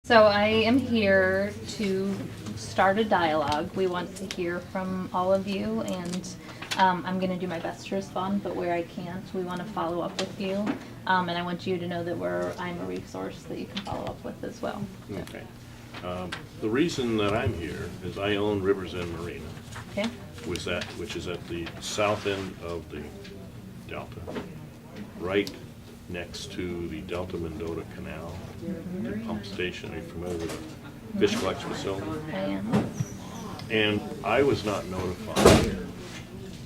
So I am here to start a dialogue. We want to hear from all of you, and I'm going to do my best to respond, but where I can't, we want to follow up with you. And I want you to know that I'm a resource that you can follow up with as well. Okay. The reason that I'm here is I own Rivers End Marina, Okay? which is at the south end of the Delta, right next to the Delta Mendota Canal, the pump station. Are you familiar with the fish collection facility? I am. And I was not notified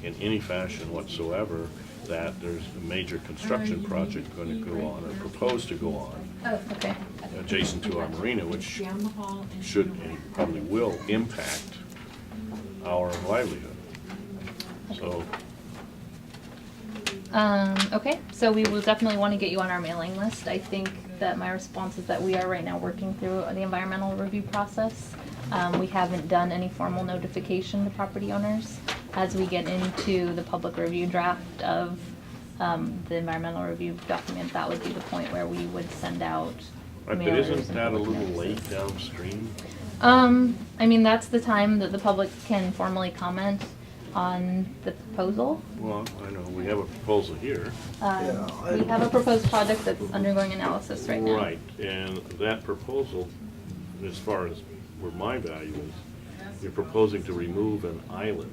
in any fashion whatsoever that there's a major construction project going to go on or proposed to go on Oh, okay. adjacent to our marina, which should and probably will impact our livelihood. So, Okay, so we will definitely want to get you on our mailing list. I think that my response is that we are right now working through the environmental review process. We haven't done any formal notification to property owners. As we get into the public review draft of the environmental review document, that would be the point where we would send out right, but mailers isn't and that a public little notices. late downstream? I mean, that's the time that the public can formally comment on the proposal. Well, I know, we have a proposal here. We have a proposed project that's undergoing analysis right now. Right, and that proposal, as far as where my value is, you're proposing to remove an island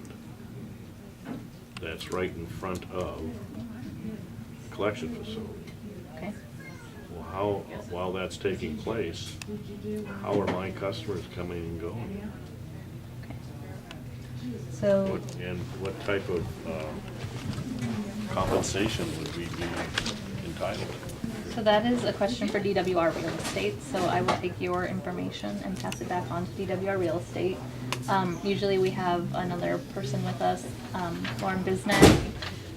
that's right in front of the collection facility. Okay. Well, while that's taking place, how are my customers coming and going? So, And what type of compensation would we be entitled to? so that is a question for D.W.R. Real Estate, so I will take your information and pass it back on to D.W.R. Real Estate. Usually we have another person with us, Lauren Bisnet.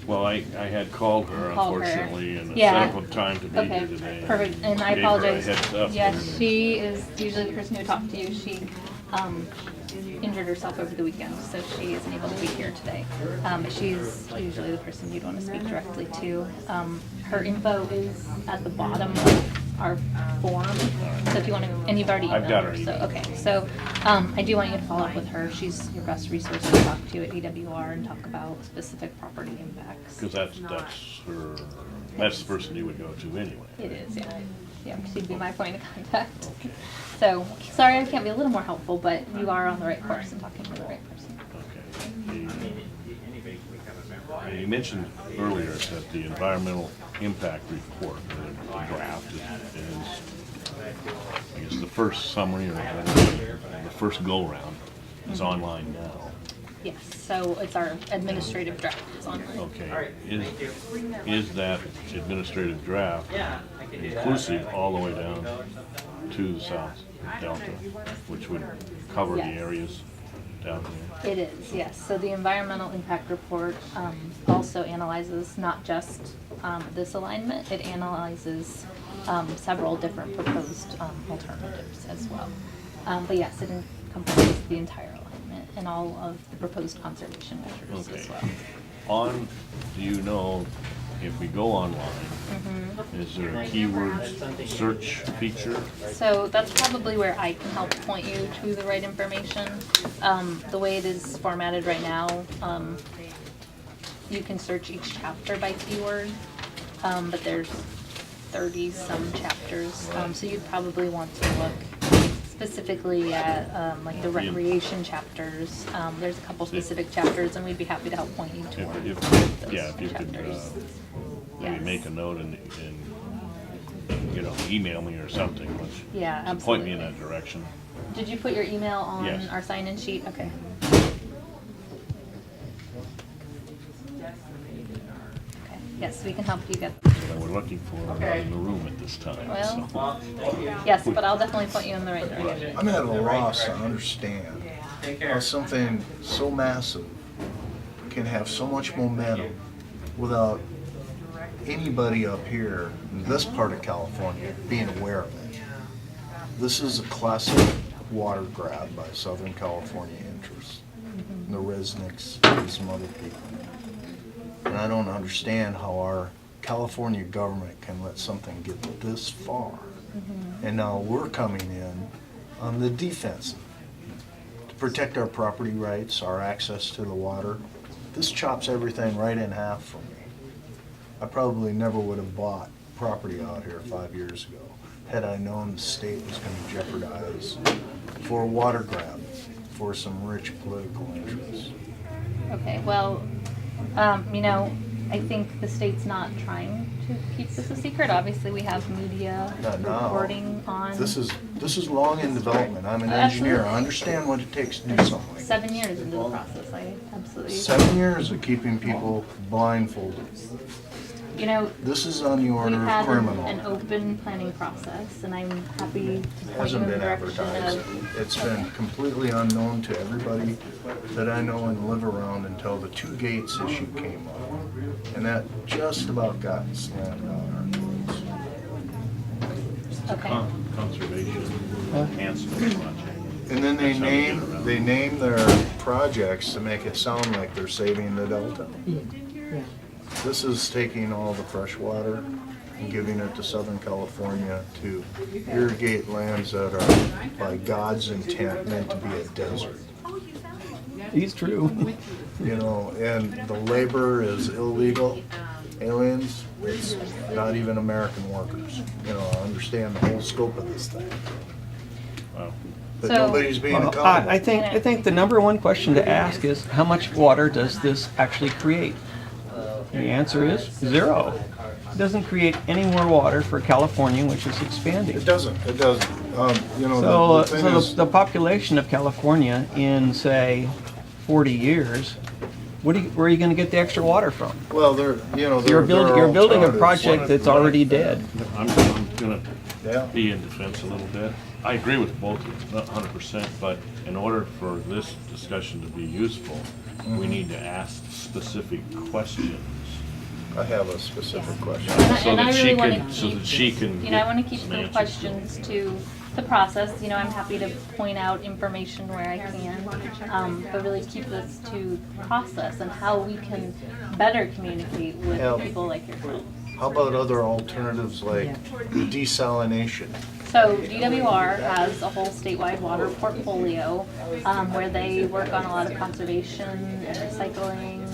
Well, I had called her, Call her. unfortunately, and Yeah. set up a time to be Okay, here today. perfect, and I Gave her a apologize. heads up. Yes, she is usually the person who talked to you. She injured herself over the weekend, so she isn't able to be here today. But she's usually the person you'd want to speak directly to. Her info is at the bottom of our form, so if you want to, and you've already emailed I've got her So, email. okay, so I do want you to follow up with her. She's your best resource to talk to at D.W.R. and talk about specific property impacts. Because that's the person you would go to anyway. It is, yeah. Yeah, she'd be my point of contact. So, sorry I can't be a little more helpful, but you are on the right course and talking to the right person. Okay. You mentioned earlier that the environmental impact report, the draft, is I guess the first summary or the first go-round is online now. Yes, so it's our administrative draft is online. Okay. Is that administrative draft inclusive all the way down to the south delta, which would cover the Yes. areas down there? It is, yes. So the environmental impact report also analyzes not just this alignment, it analyzes several different proposed alternatives as well. But yes, it encompasses the entire alignment and all of the proposed conservation measures Okay. as well. Do you know if we go online, is there a keywords search feature? So that's probably where I can help point you to the right information. The way it is formatted right now, you can search each chapter by keyword, but there's 30-some chapters, so you'd probably want to look specifically at like the recreation chapters. There's a couple specific chapters, and we'd be happy to help point you toward If those you could chapters. maybe Yes. make a note and email me or something, which Yeah, to point me in absolutely. that direction. Did you put your email on Yes. our sign-in sheet? Okay. Okay. Yes, we can help you get. That we're looking for in the room at this time. Well, so. yes, but I'll definitely point you in the right direction. I'm at a loss to understand how something so massive can have so much momentum without anybody up here in this part of California being aware of it. This is a classic water grab by Southern California interests, and the Resnicks and some other people. And I don't understand how our California government can let something get this far And now we're coming in on the defensive to protect our property rights, our access to the water. This chops everything right in half for me. I probably never would have bought property out here 5 years ago had I known the state was going to jeopardize for a water grab for some rich political interests. Okay, well, you know, I think the state's not trying to keep this a secret. Obviously, we have media Not now. reporting on. This is long in development. I'm an Absolutely. engineer. I understand what it takes to do something like 7 years into the process. I absolutely. 7 years of keeping people blindfolded. You know, This is on the we've order of had criminal. an open planning process, and I'm happy to It point you hasn't in the been direction advertised. of. It's been completely unknown to everybody that I know and live around until the two gates issue came up. And that just about got slammed down our throats. Okay. Conservation enhancement project. And then That's how we get around they it. name their projects to make it sound like they're saving the Delta. This is taking all the fresh water and giving it to Southern California to irrigate lands that are, by God's intent, meant to be a desert. He's true. You know, and the labor is illegal, aliens, it's not even American workers. You know, I understand the whole scope of this thing, Wow. but So- nobody's being Well, accountable. I think the number one question to ask is how much water does this actually create? The answer is 0. It doesn't create any more water for California, which is expanding. It doesn't. You know, So, the thing is, the population of California in, say, 40 years, where are you going to get the extra water from? well, there, you know, You're there are building a alternatives. project that's already dead. I'm gonna Yeah. be in defense a little bit. I agree with both of you, not 100%, but in order for this discussion to be useful, we need to ask specific questions. I have a specific question. So And I that she really want can- to so keep, that she can you know, I want to get keep some the answers. questions to the process. You know, I'm happy to point out information where I can, but really keep this to process and how we can better communicate with Yeah. people like yourself. How about other alternatives like desalination? So D.W.R. has a whole statewide water portfolio where they work on a lot of conservation and recycling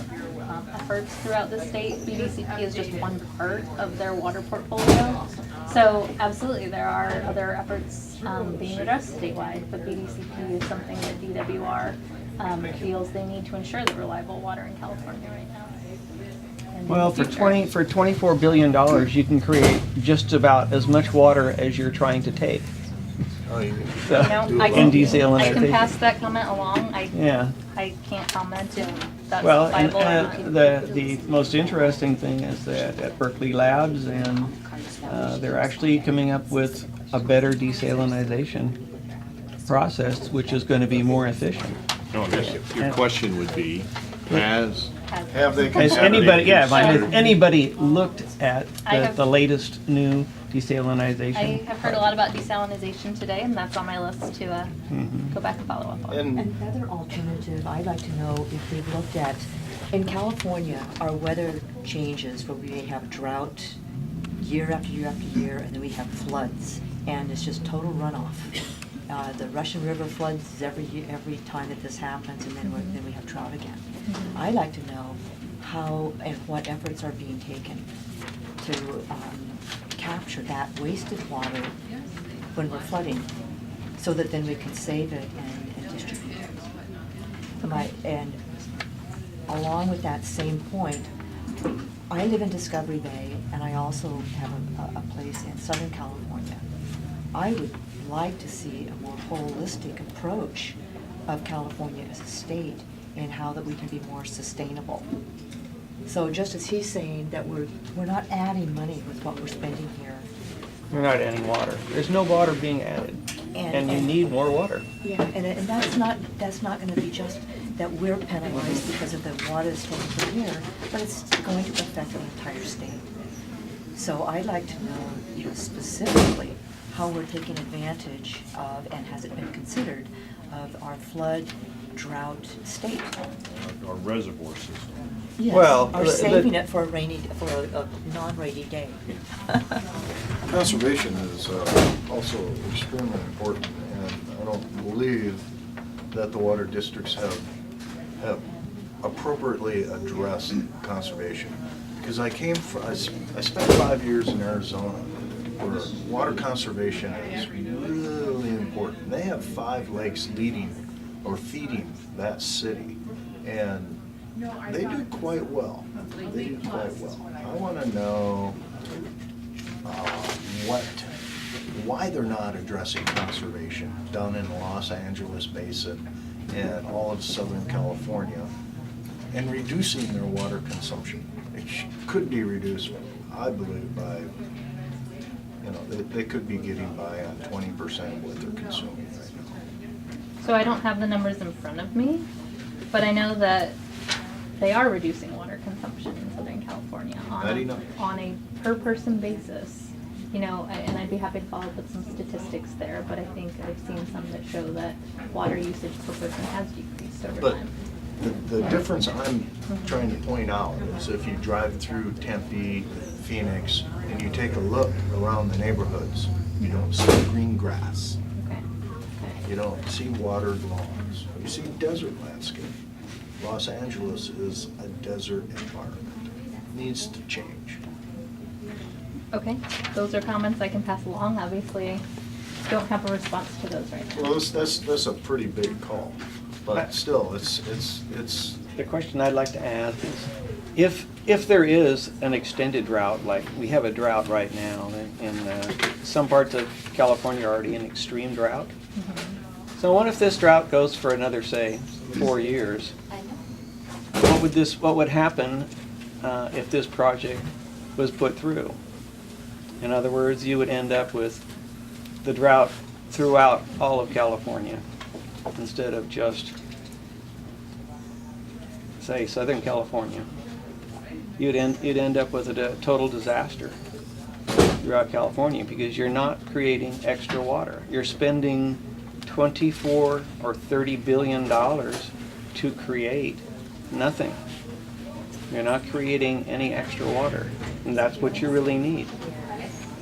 efforts throughout the state. BDCP is just one part of their water portfolio. So absolutely, there are other efforts being addressed statewide, but BDCP is something that D.W.R. Feels they need to ensure the reliable water in California right now. And in Well, the for future. $24 billion, you can create just about as much water as you're trying to take. Oh, you So, You know, do I a can, lot. I can pass that comment along. Yeah. I can't comment if that's Well, and viable or not. the most interesting thing is that at Berkeley Labs, and they're actually coming up with a better desalinization process, which is going to be more efficient. No, I guess your question would be, Have they Has considered anybody, it? yeah, has anybody looked at I have- the latest new I desalinization? have heard a lot about desalinization today, and that's on my list to go back and follow up on. And Another alternative, I'd like to know if they've looked at, in California, our weather changes where we have drought year after year after year, and then we have floods, and it's just total runoff. The Russian River floods every time that this happens, and then we have drought again. I'd like to know how and what efforts are being taken to capture that wasted water when we're flooding, so that then we can save it and distribute it. And along with that same point, I live in Discovery Bay, and I also have a place in Southern California. I would like to see a more holistic approach of California as a state and how that we can be more sustainable. So just as he's saying that we're not adding money with what we're spending here. We're not adding water. There's no water being added, and you need more water. Yeah, and that's not gonna be just that we're penalized because of the water that's taken from here, but it's going to affect the entire state. So I'd like to know, specifically how we're taking advantage of, and has it been considered, of our flood drought state. our reservoir system. Yes, Well, or the- saving it for a non-rainy day. Conservation is also extremely important, and I don't believe that the water districts have appropriately addressed conservation. Because I spent 5 years in Arizona, where water conservation is really important. They have 5 lakes leading or feeding that city, and they do quite well. They do quite well. I want to know why they're not addressing conservation down in the Los Angeles Basin and all of Southern California and reducing their water consumption. It could be reduced, I believe, by, they could be getting by on 20% of what they're consuming right now. So I don't have the numbers in front of me, but I know that they are reducing water consumption in Southern California on a per person basis. And I'd be happy to follow up with some statistics there, but I think I've seen some that show that water usage per person has decreased over But time. the difference I'm trying to point out is if you drive through Tempe, Phoenix, and you take a look around the neighborhoods, you don't see green grass. Okay. You don't see watered lawns. You see desert landscape. Los Angeles is a desert environment. It needs to change. Okay, those are comments I can pass along. Obviously, I don't have a response to those right now. Well, that's a pretty big call, but still, it's. The question I'd like to ask is, if there is an extended drought, like we have a drought right now, in some parts of California are already in extreme drought. Mm-hmm. So what if this drought goes for another, say, 4 years? What would happen if this project was put through? In other words, you would end up with the drought throughout all of California instead of just, say, Southern California. You'd end up with a total disaster throughout California because you're not creating extra water. You're spending $24 or $30 billion to create nothing. You're not creating any extra water, and that's what you really need.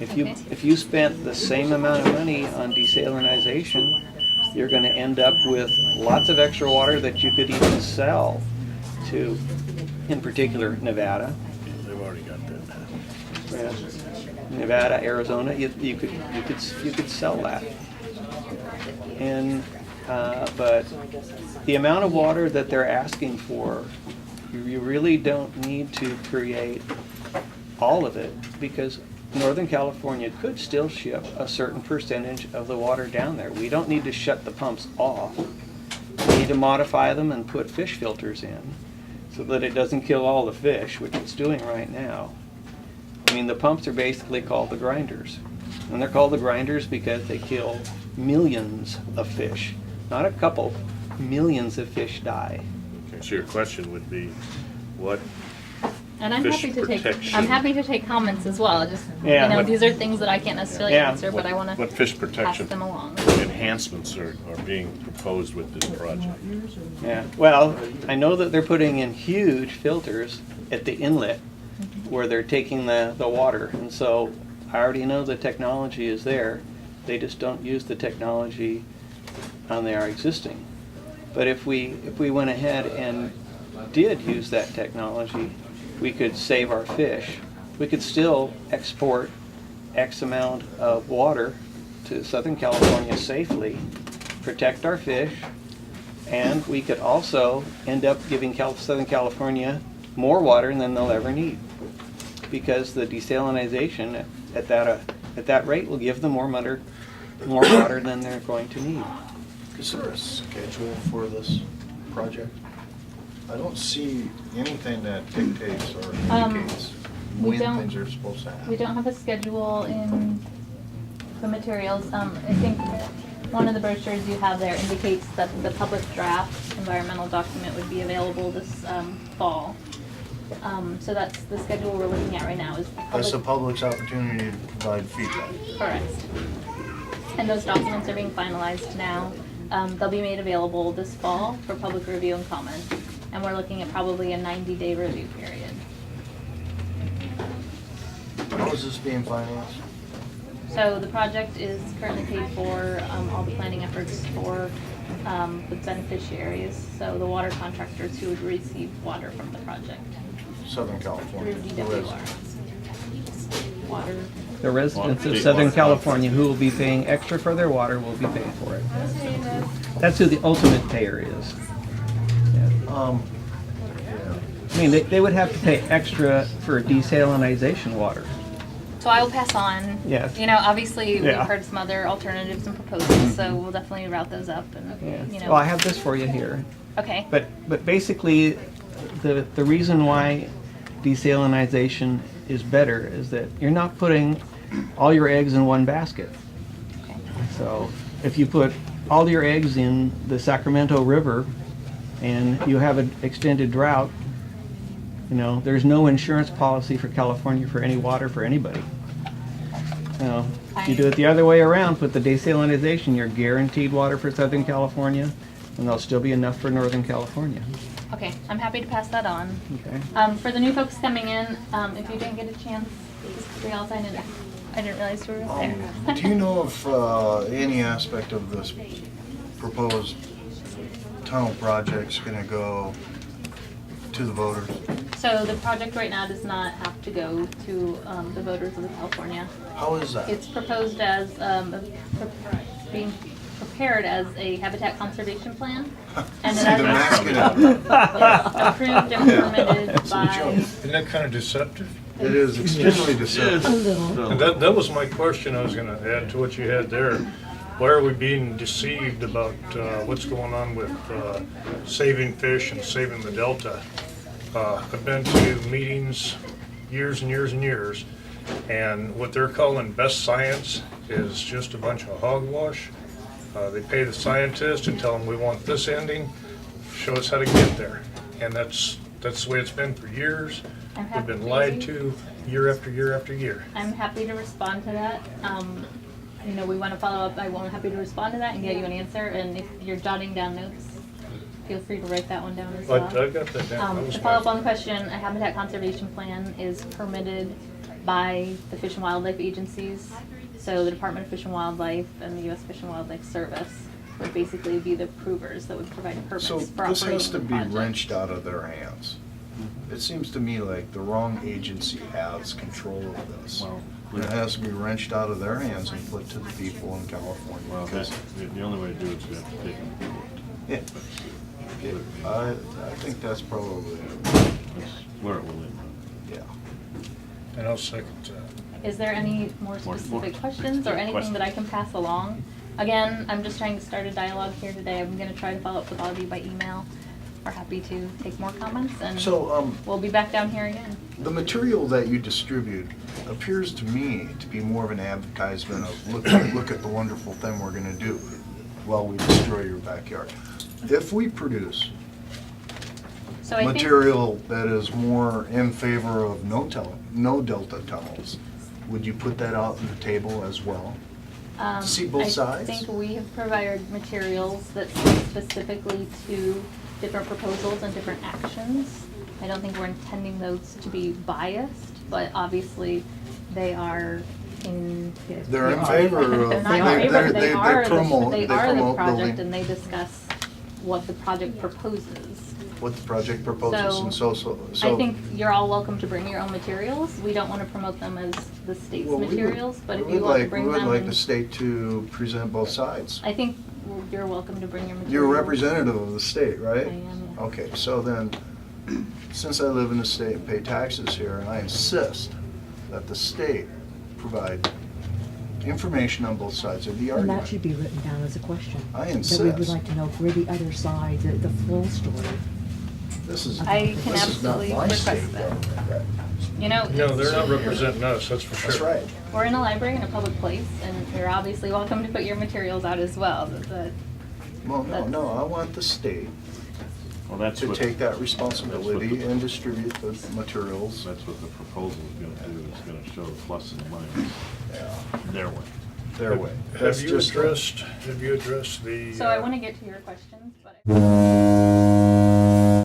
If you spent the same amount of money on desalinization, you're going to end up with lots of extra water that you could even sell to, in particular, Nevada. They've already got that. Nevada, Arizona, you could sell that. And but the amount of water that they're asking for, you really don't need to create all of it, because Northern California could still ship a certain percentage of the water down there. We don't need to shut the pumps off. We need to modify them and put fish filters in so that it doesn't kill all the fish, which it's doing right now. I mean, the pumps are basically called the grinders. And they're called the grinders because they kill millions of fish. Not a couple, millions of fish die. Okay, so your question would be, what And I'm fish happy to protection. I'm happy to take comments as well. Just Yeah. these are things that I can't necessarily Yeah. answer, but I want to what fish pass protection them along. enhancements are being proposed with this project? Yeah, well, I know that they're putting in huge filters at the inlet where they're taking the water, and so I already know the technology is there. They just don't use the technology on their existing. But if we went ahead and did use that technology, we could save our fish. We could still export X amount of water to Southern California safely, protect our fish, and we could also end up giving Southern California more water than they'll ever need, because the desalinization at that rate will give them more water than they're going to need. Is there a schedule for this project? I don't see anything that dictates or indicates we when don't- things are supposed to happen. We don't have a schedule in the materials. I think one of the brochures you have there indicates that the public draft environmental document would be available this fall. So that's the schedule we're looking at right now. Is That's the public, public's opportunity to provide feedback. correct. And those documents are being finalized now. They'll be made available this fall for public review and comment. And we're looking at probably a 90-day review period. How is this being financed? So the project is currently paid for, all the planning efforts for the beneficiaries, so the water contractors who would receive water from the project Southern through California. D.W.R. Water. The residents of State Southern water. California who will be paying extra for their water will be paying for it. That's who the ultimate payer is. Yeah. Yeah. I mean, they would have to pay extra for desalinization water. So I will pass on. Yes. You know, obviously, we've Yeah. heard some other alternatives and proposals, so we'll definitely route those up and, you know. Well, I have this for you here. Okay. But basically, the reason why desalinization is better is that you're not putting all your eggs in one basket. Okay. So if you put all your eggs in the Sacramento River and you have an extended drought, you know, there's no insurance policy for California for any water for anybody. You know, if you do it the other way around, put the desalinization, you're guaranteed water for Southern California, and there'll still be enough for Northern California. Okay, I'm happy to pass that on. Okay. For the new folks coming in, if you didn't get a chance, we all signed in. I didn't realize you were there. Do you know if any aspect of this proposed tunnel project's gonna go to the voters? So the project right now does not have to go to the voters of California. How is that? It's proposed as being prepared as a habitat conservation plan. And See, it they're has masking it. approved and permitted It's a by, joke. Isn't that kind of deceptive? It is extremely deceptive. And that was my question I was gonna add to what you had there. Why are we being deceived about what's going on with saving fish and saving the delta? I've been to meetings years and years and years, and what they're calling best science is just a bunch of hogwash. They pay the scientist and tell them, we want this ending, show us how to get there. And that's the way it's been for years. I'm We've happy been lied to year after year after year. I'm happy to respond to that. You know, we want to follow up. I'm happy to respond to that and get you an answer. And if you're jotting down notes, feel free to write that one down as well. I got that down. That was To follow up my- on the question, a habitat conservation plan is permitted by the Fish and Wildlife agencies. So the Department of Fish and Wildlife and the U.S. Fish and Wildlife Service would basically be the approvers that would provide permits So for this operating has to the be project. wrenched out of their hands. It seems to me like the wrong agency has control of this. Well, And it has to be wrenched out of their hands and put to the people in California. Well, because- the only way to do it is we have to take them to court. Yeah. Yeah, I think that's probably, That's where it will end. yeah. And I'll second that. Is there any more specific questions or anything that I can pass along? Again, I'm just trying to start a dialogue here today. I'm gonna try to follow up with all of you by email. We're happy to take more comments and So, we'll be back down here again. the material that you distribute appears to me to be more of an advertisement of, look at the wonderful thing we're gonna do while we destroy your backyard. If we produce So I think, material that is more in favor of no delta tunnels, would you put that out on the table as well? See both sides? I think we have provided materials that speak specifically to different proposals and different actions. I don't think we're intending those to be biased, but obviously they are in. They're in favor of, They're not in favor, they they are promote the project building and they discuss what the project proposes. what the project proposes and so. I think you're all welcome to bring your own materials. We don't want to promote them as the state's Well, we would- materials, but if we you would want to like- bring We them. would like the state to present both sides. I think you're welcome to bring your materials. You're a representative of the state, right? I am, yes. Okay, so then, since I live in the state and pay taxes here, I insist that the state provide information on both sides of the And that argument. should be written down as a question. I That we would insist. like to know where the other side, the full story. This is, I can this is not absolutely my state request that. government. You know, No, they're not representing us, that's for sure. That's right. we're in a library in a public place, and you're obviously welcome to put your materials out as well. Well, no, I want the state Well, that's to what, take that responsibility the- and distribute the materials. that's what the proposal is gonna do, it's gonna show the plus and the minus Yeah, their way. their way. That's Have you just- addressed the? So I want to get to your questions, but.